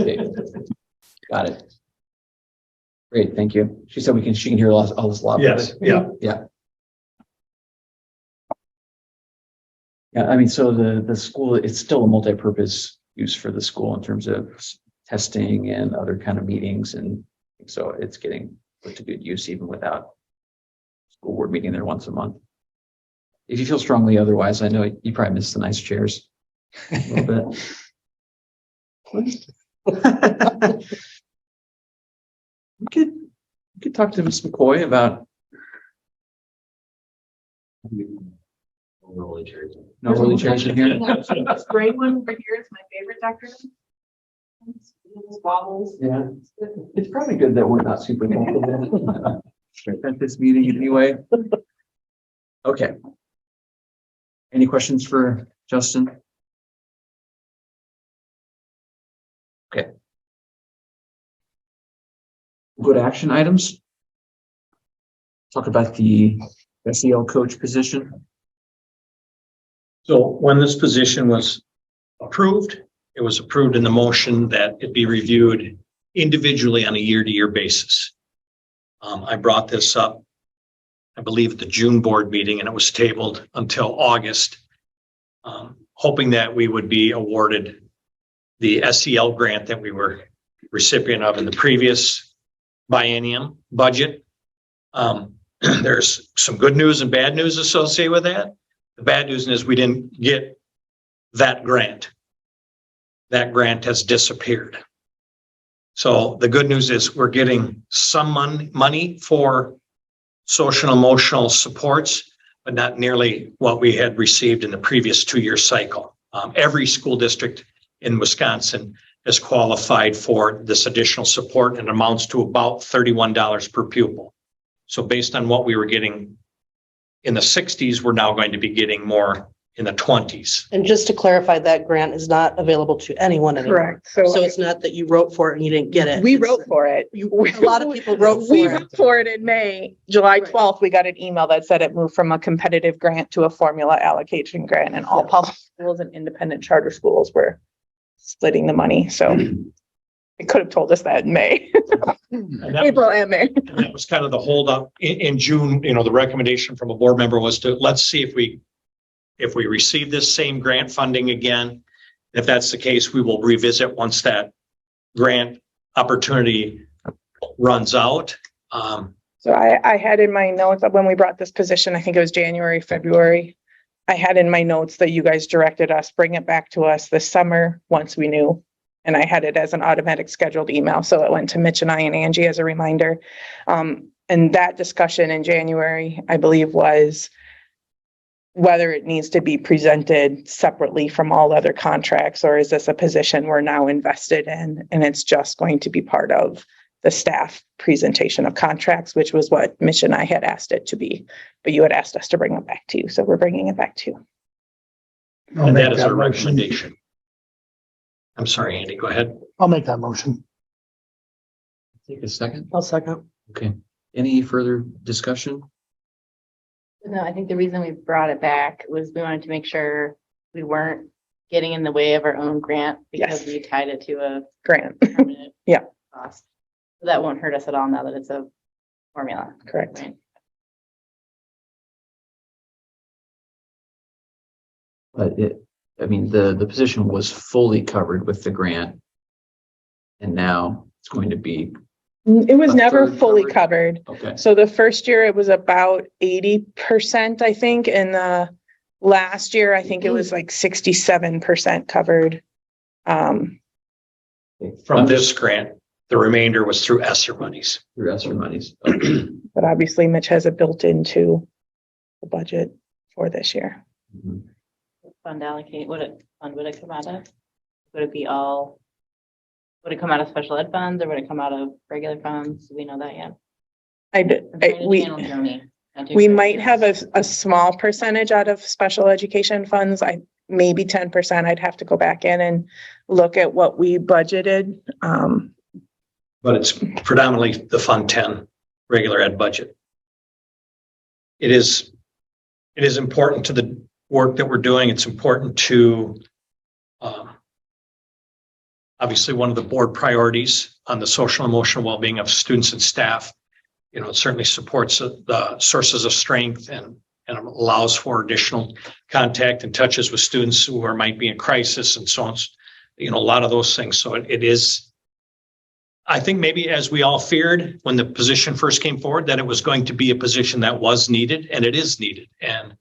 Got it. Great, thank you. She said she can hear all this loud. Yes, yeah. Yeah. Yeah, I mean, so the school, it's still a multi-purpose use for the school in terms of testing and other kind of meetings. And so it's getting put to good use even without school board meeting there once a month. If you feel strongly otherwise, I know you probably miss the nice chairs a little bit. We could talk to Ms. McCoy about. No rolling chairs in here. This gray one over here is my favorite, Dr. Wobbles. Yeah, it's probably good that we're not super comfortable at this meeting anyway. Okay. Any questions for Justin? Okay. Good action items. Talk about the SEL coach position. So when this position was approved, it was approved in the motion that it be reviewed individually on a year-to-year basis. I brought this up, I believe, at the June board meeting, and it was tabled until August, hoping that we would be awarded the SEL grant that we were recipient of in the previous biennium budget. There's some good news and bad news associated with that. The bad news is we didn't get that grant. That grant has disappeared. So the good news is we're getting some money for social and emotional supports, but not nearly what we had received in the previous 2-year cycle. Every school district in Wisconsin is qualified for this additional support, and amounts to about $31 per pupil. So based on what we were getting in the 60s, we're now going to be getting more in the 20s. And just to clarify, that grant is not available to anyone anymore. Correct. So it's not that you wrote for it and you didn't get it. We It's- wrote for it. A lot of people wrote We for it. wrote for it in May. July Right. 12th, we got an email that said it moved from a competitive grant to a formula allocation grant, and all public schools and independent charter schools were splitting the money. So it could have told us that in May, And that April and May. And that was kind of the holdup in June. The recommendation from a board member was to let's see if we receive this same grant funding again. If that's the case, we will revisit once that grant opportunity runs out. So I had in my notes that when we brought this position, I think it was January, February, I had in my notes that you guys directed us, bring it back to us this summer once we knew. And I had it as an automatic scheduled email. So it went to Mitch and I and Angie as a reminder. And that discussion in January, I believe, was whether it needs to be presented separately from all other contracts, or is this a position we're now invested in and it's just going to be part of the staff presentation of contracts, which was what Mitch and I had asked it to be, but you had asked us to bring it back to you. So we're bringing it back to you. I'll And make that is that our motion. recommendation. I'm sorry, Andy, go ahead. I'll make that motion. Take a second. I'll second. Okay. Any further discussion? No, I think the reason we brought it back was we wanted to make sure we weren't getting in the way of our own grant because Yes. we tied it to a Grant, permanent Yeah. cost. So that won't hurt us at all now that it's a formula, correct. right? But I mean, the position was fully covered with the grant. And now it's going to be, It was A never third fully covered? covered. okay. So the first year it was about 80%, I think, and the last year, I think it was like 67% covered. From this grant, the remainder was through ESSER monies. Through ESSER monies. But obviously Mitch has it built into the budget for this year. Mhm. Fund allocate, would it come out of? Would it be all? Would it come out of special ed funds or would it come out of regular funds? Do we know that yet? We might have a small percentage out of special education funds. Maybe 10%. I'd have to go back in and look at what we budgeted. But it's predominantly the Fund 10 regular ed budget. It is important to the work that we're doing. It's important to, obviously, one of the board priorities on the social and emotional well-being of students and staff. You know, it certainly supports the sources of strength and allows for additional contact and touches with students who might be in crisis and so on. You know, a lot of those things. So it is, I think maybe as we all feared when the position first came forward, that it was going to be a position that was needed, and it is needed. And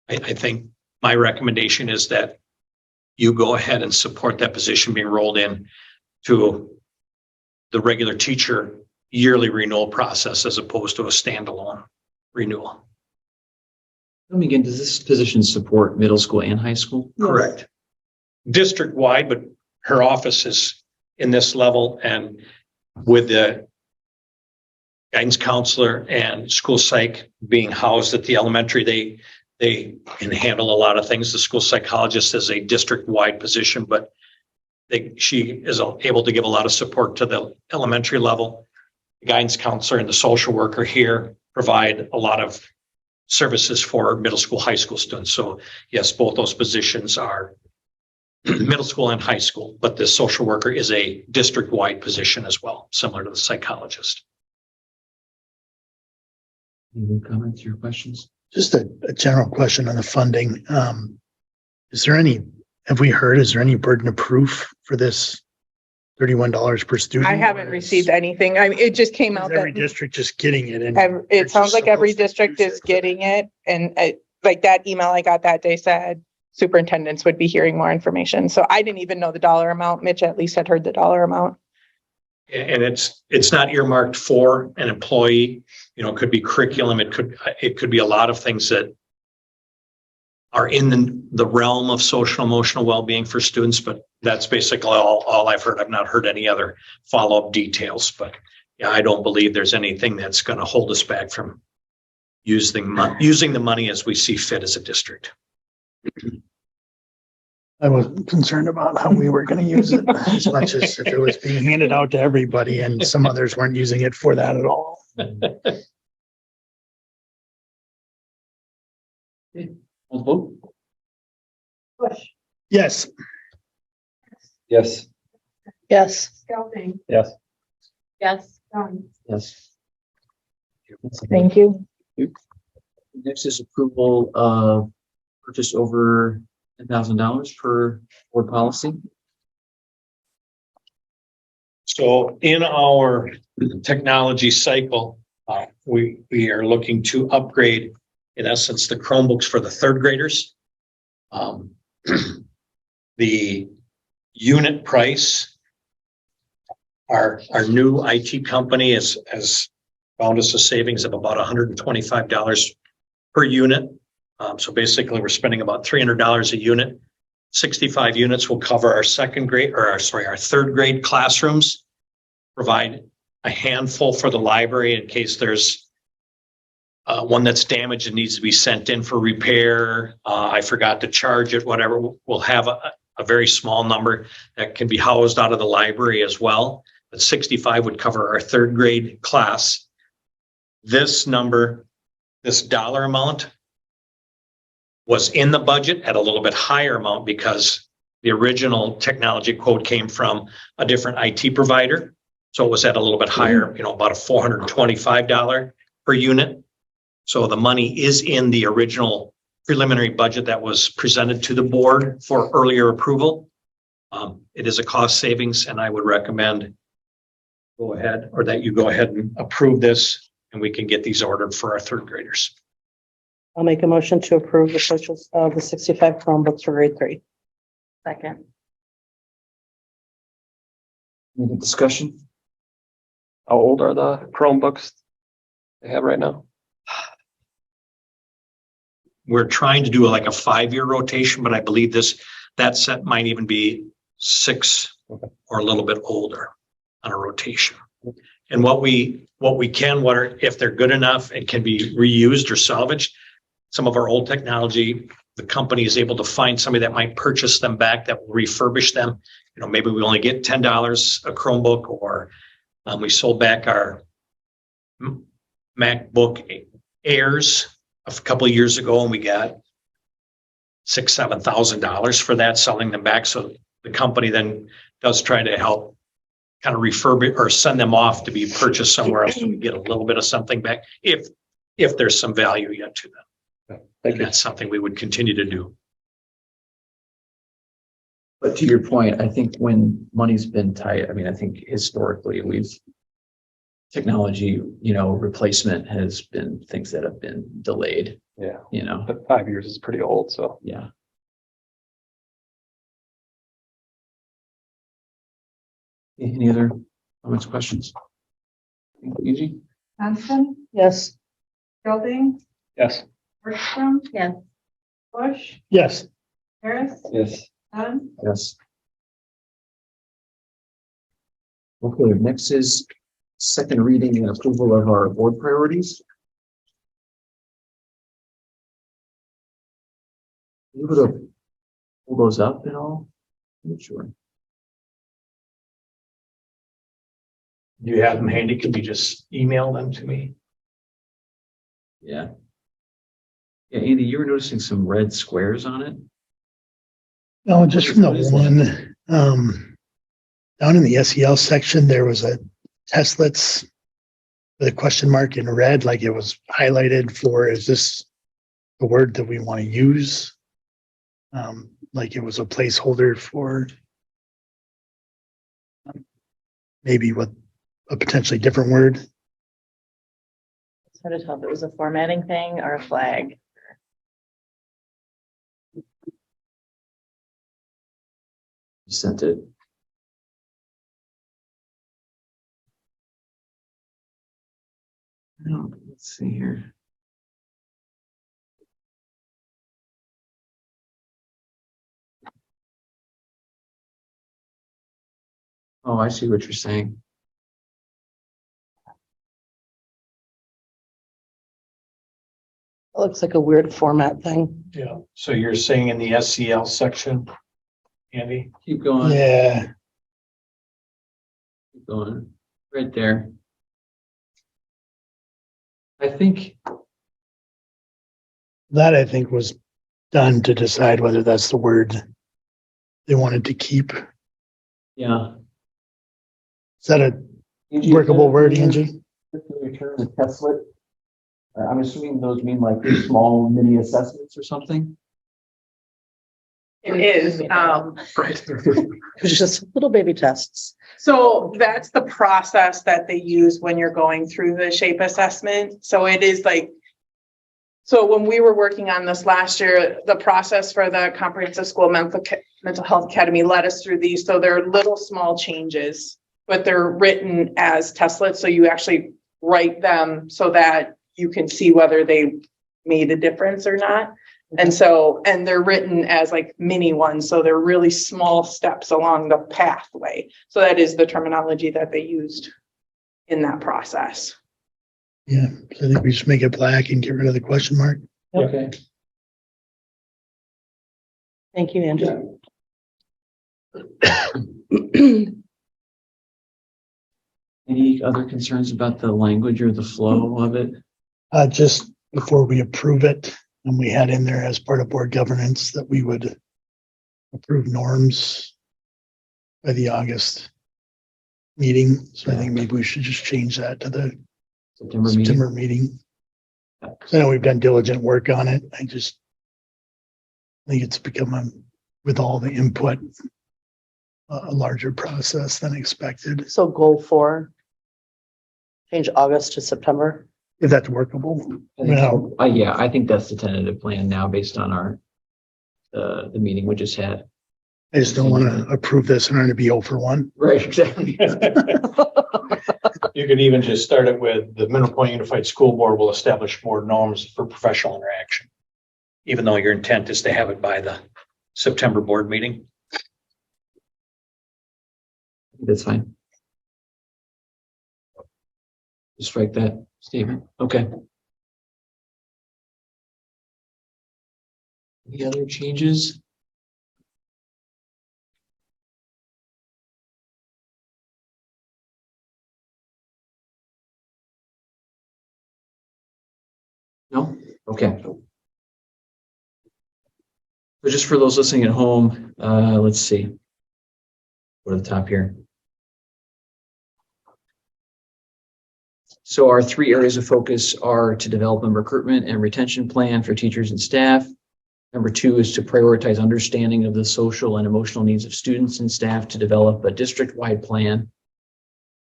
I think my recommendation is that you go ahead and support that position being rolled in to the regular teacher yearly renewal process as opposed to a standalone renewal. Tell me again, does this position support middle school and high school? Correct. District-wide, but her office is in this level, and with the guidance counselor and school psych being housed at the elementary, they can handle a lot of things. The school psychologist is a district-wide position, but she is able to give a lot of support to the elementary level. The guidance counselor and the social worker here provide a lot of services for middle school, high school students. So yes, both those positions are middle school and high school, but the social worker is a district-wide position as well, similar to the psychologist. Any comments or questions? Just a general question on the funding. Is there any burden of proof for this $31 per student? I haven't received anything. I mean, it just came out Every that district just getting it and it sounds like every district is getting it. And like that email I got that day said superintendents would be hearing more information. So I didn't even know the dollar amount. Mitch at least had heard the dollar amount. And it's not earmarked for an employee. You know, it could be curriculum. It could be a lot of things that are in the realm of social emotional well-being for students, but that's basically all I've heard. I've not heard any other follow-up details, but yeah, I don't believe there's anything that's going to hold us back from using the money as we see fit as a district. I was concerned about how we were going to use it as much as if it was being handed out to everybody and some others weren't using it for that at all. We'll vote. Bush, Yes. Yes. Yes. Skelton, Yes. Yes. Dunn. Yes. Thank you. Next is approval of purchase over $10,000 per board policy. So in our technology cycle, we are looking to upgrade, in essence, the Chromebooks for the third graders. The unit price, our new IT company has found us a savings of about $125 per unit. So basically, we're spending about $300 a unit. 65 units will cover our our third grade classrooms, provide a handful for the library in case there's one that's damaged and needs to be sent in for repair. I forgot to charge it, whatever. We'll have a very small number that can be housed out of the library as well. But 65 would cover our third grade class. This number, this dollar amount was in the budget at a little bit higher amount because the original technology quote came from a different IT provider. So it was at a little bit higher, about a $425 per unit. So the money is in the original preliminary budget that was presented to the board for earlier approval. It is a cost savings, and I would recommend go ahead, or that you go ahead and approve this, and we can get these ordered for our third graders. I'll make a motion to approve the purchase of the 65 Chromebooks for grade 3. Second. Any discussion? How old are the Chromebooks they have right now? We're trying to do like a 5-year rotation, but I believe that set might even be 6 or a little bit older on a rotation. And if they're good enough and can be reused or salvaged, some of our old technology, the company is able to find somebody that might purchase them back that will refurbish them. Maybe we only get $10 a Chromebook, or we sold back our MacBook Airs a couple of years ago, and we got $6,000-7,000 for that, selling them back. So the company then does try to help kind of refurbish or send them off to be purchased somewhere else, so we get a little bit of something back if there's some value yet to them. And that's something we would continue to do. But to your point, I think when money's been tight, I think historically technology, replacement has been things that have been delayed, Yeah, you know, but 5 years is pretty old, so. yeah. Any other comments, questions? Eugene? Johnson, Yes. Building, Yes. Bergstrom. Yes. Bush, Yes. Harris, Yes. Dunn. Yes. Okay, next is second reading and approval of our board priorities. You able to pull those up at all? I'm not sure. Do you have them handy? Could you just email them to me? Yeah. Yeah, Andy, you were noticing some red squares on it? No, just from the What is one, down in the SEL section, there was a testlets with a question mark in red, like it was highlighted for, is this the word that we want to use? Like it was a placeholder for maybe what a potentially different word. It's hard to tell if it was a formatting thing or a flag. You sent it. No, let's see here. Oh, I see what you're saying. It looks like a weird format thing. Yeah. So you're saying in the SEL section, Andy? Keep going. Yeah, Keep going. Right there. I think, that I think was done to decide whether that's the word they wanted to keep. yeah. Is that a workable word, Angie? Return the testlet. I'm assuming those mean like these small mini assessments or something. It is, Right. It's just little baby tests. so that's the process that they use when you're going through the SHAPE assessment. So it is like, so when we were working on this last year, the process for the Comprehensive School Mental Health Academy led us through these. So they're little small changes, but they're written as testlets. So you actually write them so that you can see whether they made a difference or not. And so, and they're written as like mini ones. So they're really small steps along the pathway. So that is the terminology that they used in that process. Yeah, so I think we just make it black and get rid of the question mark. Okay. Thank you, Andrew. Any other concerns about the language or the flow of it? Just before we approve it, and we had in there as part of board governance that we would approve norms by the August meeting. So I think maybe we should just change that to the September meeting? September meeting. So I know we've done diligent work on it. I just think it's become with all the input, a larger process than expected. So goal 4, change August to September. If that's workable. I think No. so. Yeah, I think that's the tentative plan now based on our, the meeting we just had. I just don't want to approve this and to be 0 for 1. Right, exactly. You can even just start it with the Mineral Point Unified School Board will establish board norms for professional interaction. Even though your intent is to have it by the September board meeting. That's fine. Just strike that statement. Okay. Any other changes? No? Okay. So just for those listening at home, let's see. Go to the top here. So our 3 areas of focus are to develop a recruitment and retention plan for teachers and staff. Number 2 is to prioritize understanding of the social and emotional needs of students and staff to develop a district-wide plan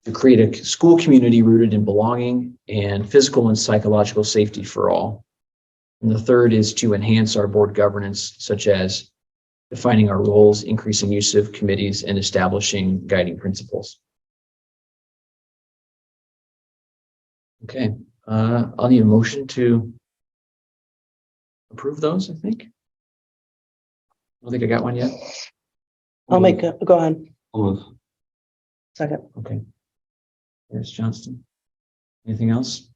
to create a school community rooted in belonging and physical and psychological safety for all. And the 3rd is to enhance our board governance, such as defining our roles, increasing use of committees, and establishing guiding principles. Okay, I'll need a motion to approve those, I think. I don't think I got one yet. I'll make a, go ahead. I'll move. Second. Okay. There's Johnston. Anything else?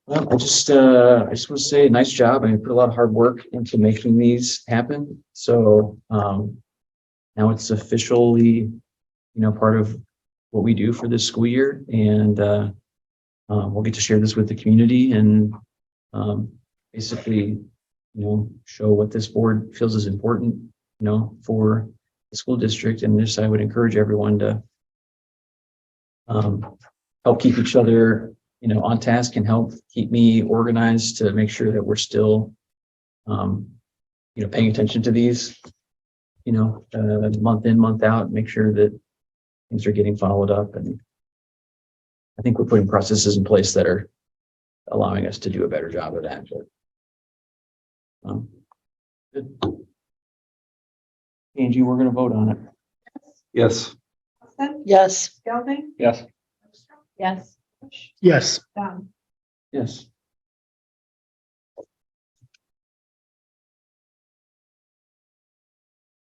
Well, I just want to say nice job. I mean, put a lot of hard work into making these happen. So now it's officially, part of what we do for this school year, and we'll get to share this with the community and basically, show what this board feels is important, for the school district. And this, I would encourage everyone to help keep each other on task and help keep me organized to make sure that we're still, paying attention to these, month in, month out, make sure that things are getting followed up. And I think we're putting processes in place that are allowing us to do a better job of that. But, good. Angie, we're going to vote on it. Yes. Yes. Gelding? Yes. Yes. Yes. Done. Yes.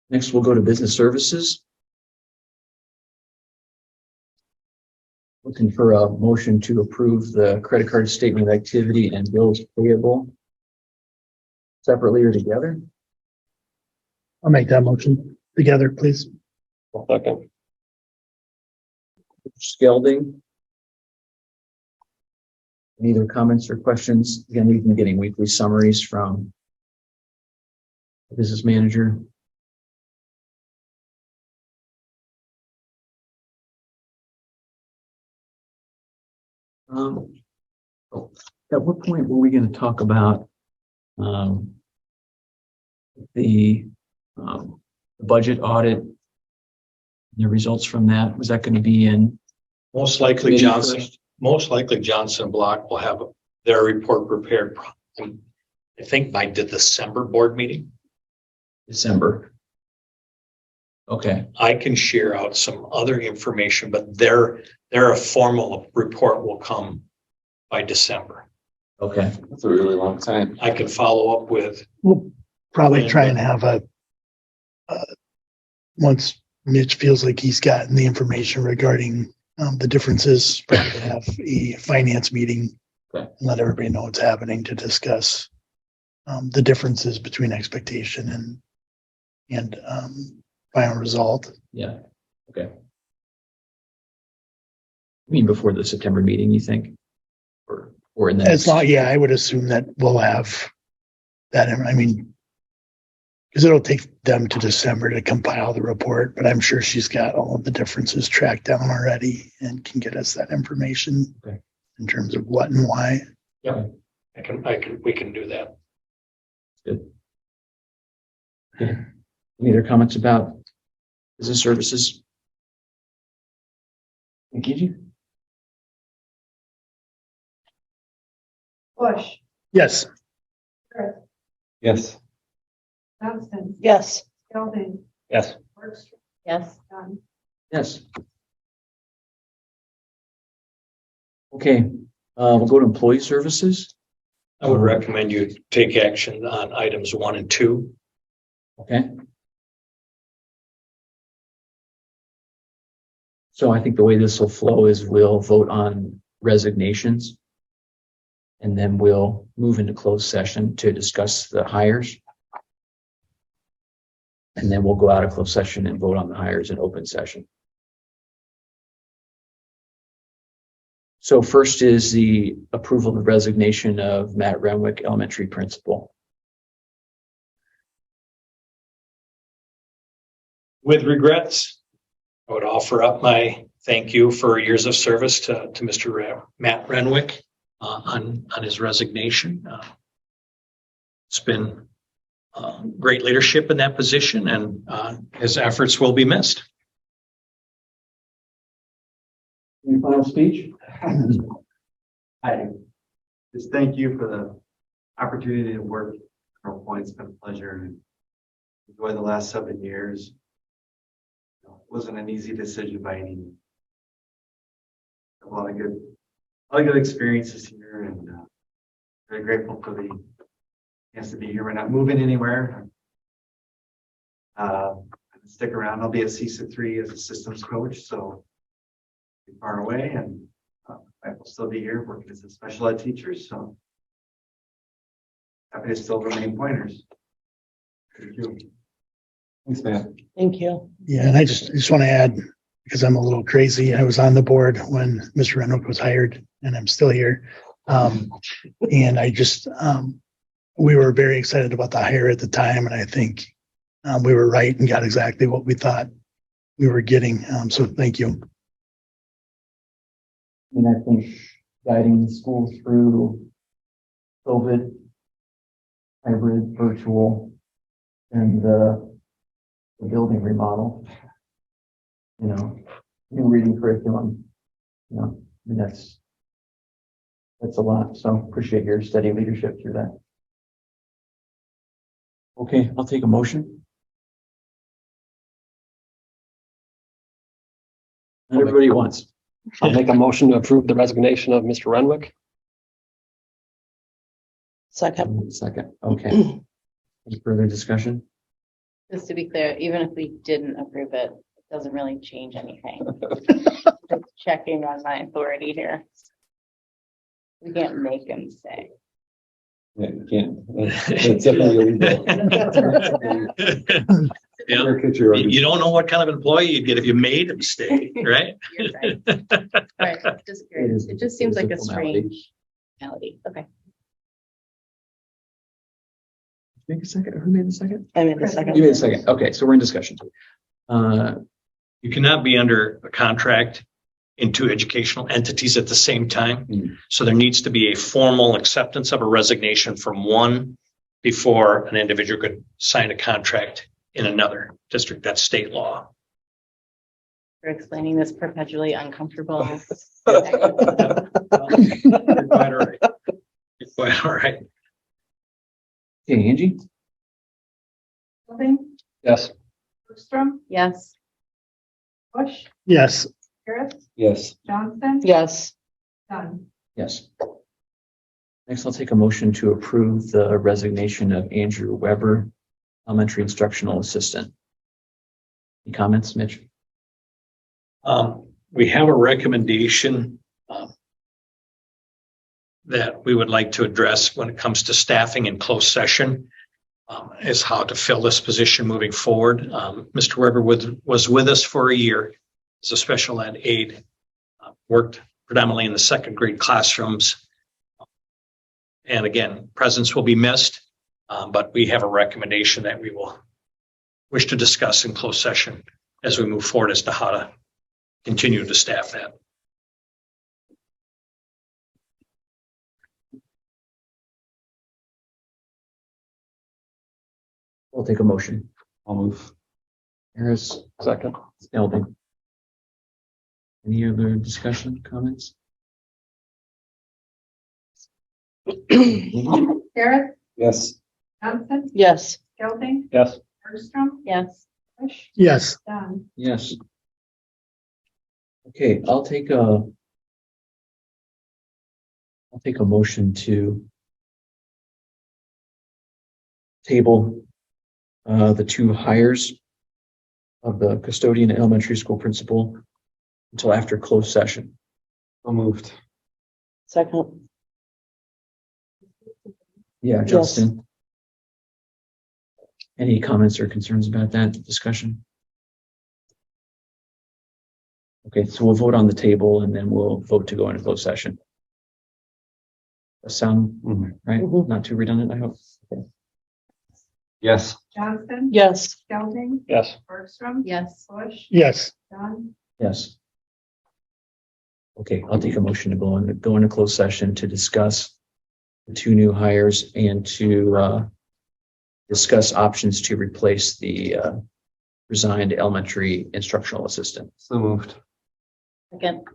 Next, we'll go to business services. Looking for a motion to approve the credit card statement of activity and bills payable separately or together. I'll make that motion together, please. Second. Skelding. Any other comments or questions? Again, we've been getting weekly summaries from the business manager. At what point were we going to talk about the budget audit, the results from that? Was that going to be in Most likely committee Johnson, first? most likely Johnson Block will have their report prepared, I think by the December board meeting. December? Okay, I can share out some other information, but their formal report will come by December. okay. That's a really long time. I can follow up with, We'll probably try and have once Mitch feels like he's gotten the information regarding the differences. Probably gonna have a finance meeting. Okay. And let everybody know what's happening to discuss the differences between expectation and final result. Yeah, okay. I mean, before the September meeting, you think? Or in the It's not, yeah, I would assume that we'll have that. I mean, because it'll take them to December to compile the report, but I'm sure she's got all of the differences tracked down already and can get us that information. Okay. In terms of what and why. We can do that. Good. Okay. Any other comments about business services? Thank you. Bush, Yes. Chris, Yes. Johnston, Yes. Gelding, Yes. Bergstrom, Yes. Dunn. Yes. Okay, we'll go to employee services. I would recommend you take action on items 1 and 2. Okay. So I think the way this will flow is we'll vote on resignations. And then we'll move into closed session to discuss the hires. And then we'll go out of closed session and vote on the hires in open session. So first is the approval of resignation of Matt Renwick, elementary principal. With regrets, I would offer up my thank you for years of service to Mr. Matt Renwick on his resignation. It's been great leadership in that position, and his efforts will be missed. Any final speech? I just thank you for the opportunity to work at Colonel Point. It's been a pleasure and enjoy the last 7 years. It wasn't an easy decision by any means. A lot of good experiences here, and very grateful for the chance to be here. We're not moving anywhere. Stick around. I'll be at CISA 3 as a systems coach, so far away, and I will still be here working as a special ed teacher, so happy to still remain pointers. Thank you. Thanks, Matt. Thank you. Yeah, and I just want to add, because I'm a little crazy, I was on the board when Mr. Renwick was hired, and I'm still here. And I just, we were very excited about the hire at the time, and I think we were right and got exactly what we thought we were getting. So thank you. And I think guiding the school through COVID, hybrid, virtual, and the building remodel, new reading curriculum, and that's a lot. So appreciate your steady leadership through that. Okay, I'll take a motion. Not everybody at once. I'll make a motion to approve the resignation of Mr. Renwick. Second. Second, okay. Any further discussion? Just to be clear, even if we didn't approve it, it doesn't really change anything. Just checking on my authority here. We can't make him stay. Yeah, you can't. It's definitely illegal. Yeah. Caricature of- You don't know what kind of employee you'd get if you made him stay, right? You're right. Right, just curious. It just seems like a formality. strange reality. Okay. Make a second. Who made the second? I made the second. You made the second. Okay, so we're in discussion. You cannot be under a contract in 2 educational entities at the same time. Hmm. So there needs to be a formal acceptance of a resignation from one before an individual could sign a contract in another district. That's state law. For explaining this perpetually uncomfortable. You're quite all right. You're quite all right. Okay, Angie? Gelding, Yes. Bergstrom, Yes. Bush, Yes. Harris, Yes. Johnston, Yes. Dunn. Yes. Next, I'll take a motion to approve the resignation of Andrew Weber, elementary instructional assistant. Any comments, Mitch? We have a recommendation that we would like to address when it comes to staffing in closed session, is how to fill this position moving forward. Mr. Weber was with us for a year as a special ed aide, worked predominantly in the second grade classrooms. And again, presence will be missed, but we have a recommendation that we will wish to discuss in closed session as we move forward as to how to continue to staff that. We'll take a motion. I'll move. Harris, Second. Spalding. Any other discussion, comments? Harris, Yes. Johnson, Yes. Gelding, Yes. Bergstrom, Yes. Bush, Yes. Dunn. Yes. Okay, I'll take a motion to table the two hires of the custodian and elementary school principal until after closed session. I'll moved. Second. Yeah, Justin. Any comments or concerns about that discussion? Okay, so we'll vote on the table and then we'll vote to go into closed session. That sound right? Mhm. Not too redundant, I hope. Okay. Yes. Johnson, Yes. Gelding, Yes. Bergstrom. Yes. Bush, Yes. Dunn. Yes. Okay, I'll take a motion to go into closed session to discuss the two new hires and to discuss options to replace the resigned elementary instructional assistant. So moved. Second.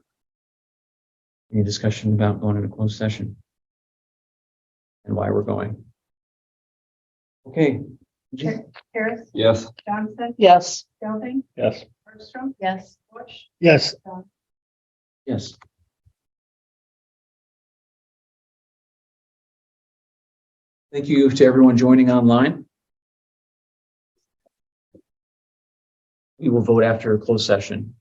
Any discussion about going into closed session? And why we're going? Okay. Harris, Yes. Johnson, Yes. Gelding, Yes. Bergstrom, Yes. Bush, Yes. Dunn. Yes. Thank you to everyone joining online. We will vote after a closed session.